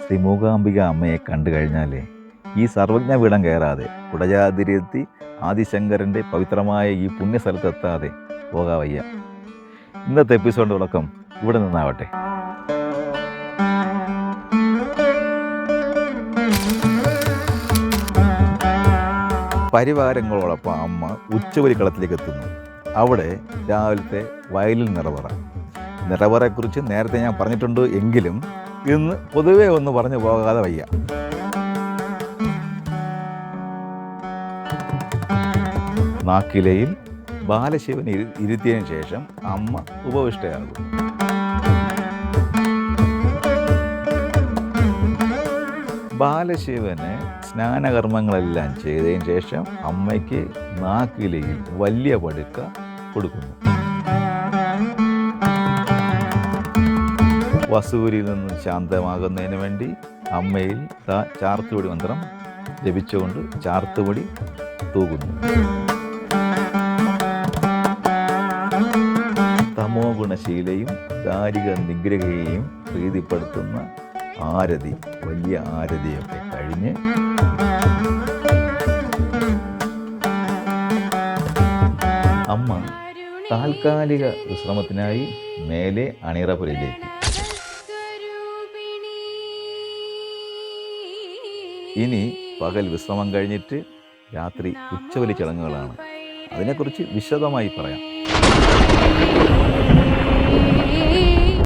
ശ്രീ മൂകാംബിക അമ്മയെ കണ്ടു കഴിഞ്ഞാൽ ഈ സർവജ്ഞ പീഠം കയറാതെ കുടജാതിരിയെത്തി ആദിശങ്കരൻ്റെ പവിത്രമായ ഈ പുണ്യസ്ഥലത്തെത്താതെ പോകാവയ്യ. ഇന്നത്തെ എപ്പിസോഡ് തുടക്കം ഇവിടെ നിന്നാവട്ടെ. പരിവാരങ്ങളോടൊപ്പം അമ്മ ഉച്ചവരി കളത്തിലേക്ക് എത്തുന്നു. അവിടെ രാവിലത്തെ വയലിൽ നിറവറയെക്കുറിച്ച് നേരത്തെ ഞാൻ പറഞ്ഞിട്ടുണ്ട് എങ്കിലും ഇന്ന് പൊതുവെ ഒന്ന് പറഞ്ഞു പോകാതെ വയ്യ. നാക്കിലയിൽ ബാലശിവനെ ഇരുത്തിയതിനു ശേഷം അമ്മ ഉപവിഷ്ടയാകും. ബാലശിവന് സ്നാനകർമ്മങ്ങളെല്ലാം ചെയ്തതിന് ശേഷം അമ്മയ്ക്ക് നാക്കിലയിൽ വലിയ പടുക്ക കൊടുക്കുന്നു. വസൂരിയിൽ നിന്ന് ശാന്തമാകുന്നതിന് വേണ്ടി അമ്മയിൽ ചാർത്തുപടി മന്ത്രം ജപിച്ചുകൊണ്ട് ചാർത്തുപടി തൂകുന്നു. തമോ ഗുണശീലയും ദാരിക നിഗ്രഹയെയും പ്രീതിപ്പെടുത്തുന്ന ആരതി, വലിയ ആരതിയൊക്കെ കഴിഞ്ഞ് അമ്മ താൽക്കാലിക വിശ്രമത്തിനായി മേലെ അണിയറപ്പുരയിലേക്ക്. ഇനി പകൽ വിശ്രമം കഴിഞ്ഞിട്ട് രാത്രി ഉച്ചവലി ചടങ്ങുകളാണ്. അതിനെക്കുറിച്ച് വിശദമായി പറയാം.